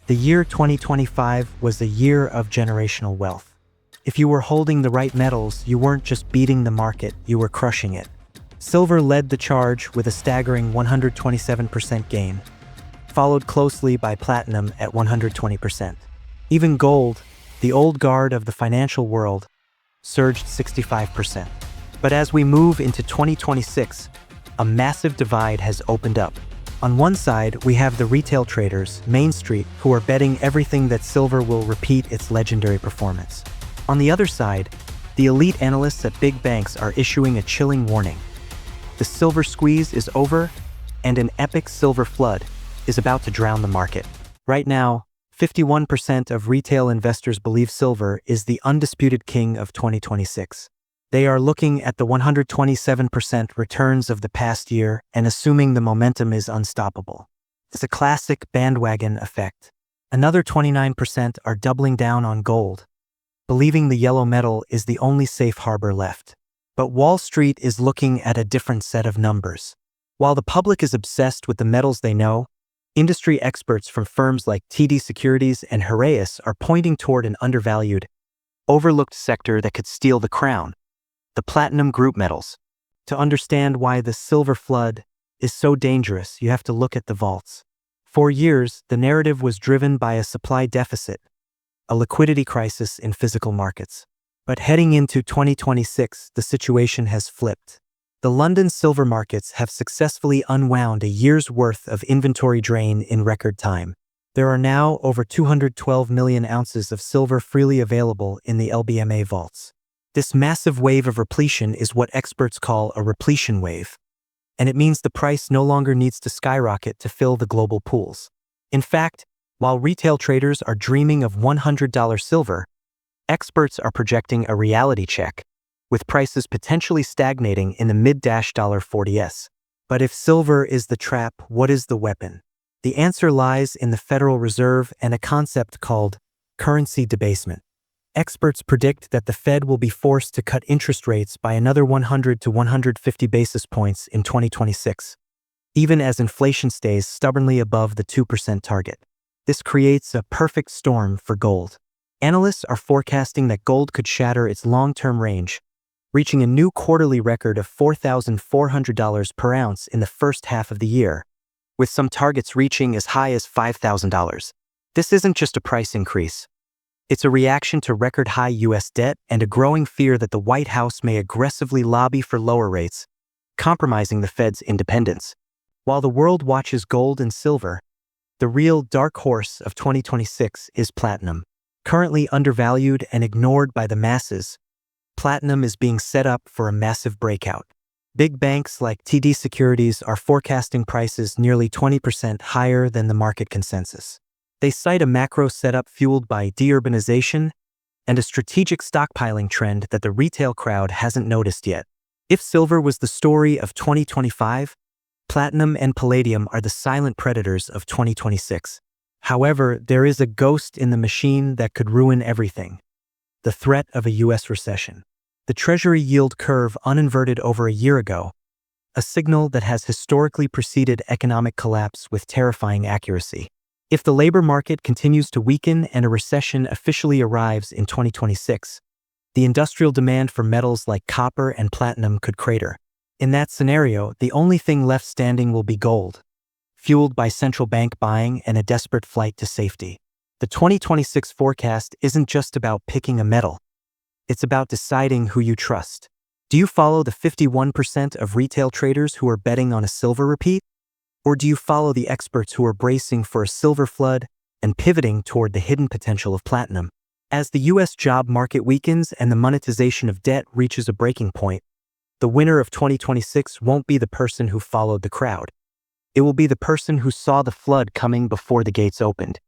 The year 2025 was a year of generational wealth. If you were holding the right metals, you weren't just beating the market, you were crushing it. Silver led the charge with a staggering 127% gain, followed closely by platinum at 120%. Even gold, the old guard of the financial world, surged 65%. But as we move into 2026, a massive divide has opened up. On one side, we have the retail traders, Main Street, who are betting everything that silver will repeat its legendary performance. On the other side, the elite analysts at big banks are issuing a chilling warning. The silver squeeze is over, and an epic silver flood is about to drown the market. Right now, 51% of retail investors believe silver is the undisputed king of 2026. They are looking at the 127% returns of the past year and assuming the momentum is unstoppable. It's a classic bandwagon effect. Another 29% are doubling down on gold, believing the yellow metal is the only safe harbor left. But Wall Street is looking at a different set of numbers. While the public is obsessed with the metals they know, industry experts from firms like TD Securities and Heraeus are pointing toward an undervalued, overlooked sector that could steal the crown: the platinum group metals. To understand why the silver flood is so dangerous, you have to look at the vaults. For years, the narrative was driven by a supply deficit, a liquidity crisis in physical markets. But heading into 2026, the situation has flipped. The London silver markets have successfully unwound a year's worth of inventory drain in record time. There are now over 212 million ounces of silver freely available in the LBMA vaults. This massive wave of repletion is what experts call a repletion wave, and it means the price no longer needs to skyrocket to fill the global pools. In fact, while retail traders are dreaming of $100 silver, experts are projecting a reality check, with prices potentially stagnating in the mid-$40s. But if silver is the trap, what is the weapon? The answer lies in the Federal Reserve and a concept called currency debasement. Experts predict that the Fed will be forced to cut interest rates by another 100 to 150 basis points in 2026, even as inflation stays stubbornly above the 2% target. This creates a perfect storm for gold. Analysts are forecasting that gold could shatter its long-term range, reaching a new quarterly record of $4,400 per ounce in the first half of the year, with some targets reaching as high as $5,000. This isn't just a price increase. It's a reaction to record-high U.S. debt and a growing fear that the White House may aggressively lobby for lower rates, compromising the Fed's independence. While the world watches gold and silver, the real dark horse of 2026 is platinum. Currently undervalued and ignored by the masses, platinum is being set up for a massive breakout. Big banks like TD Securities are forecasting prices nearly 20% higher than the market consensus. They cite a macro setup fueled by deurbanization and a strategic stockpiling trend that the retail crowd hasn't noticed yet. If silver was the story of 2025, platinum and palladium are the silent predators of 2026. However, there is a ghost in the machine that could ruin everything: the threat of a U.S. recession. The Treasury yield curve uninverted over a year ago, a signal that has historically preceded economic collapse with terrifying accuracy. If the labor market continues to weaken and a recession officially arrives in 2026, the industrial demand for metals like copper and platinum could crater. In that scenario, the only thing left standing will be gold, fueled by central bank buying and a desperate flight to safety. The 2026 forecast isn't just about picking a metal. It's about deciding who you trust. Do you follow the 51% of retail traders who are betting on a silver repeat? Or do you follow the experts who are bracing for a silver flood and pivoting toward the hidden potential of platinum? As the U.S. job market weakens and the monetization of debt reaches a breaking point, the winner of 2026 won't be the person who followed the crowd. It will be the person who saw the flood coming before the gates opened.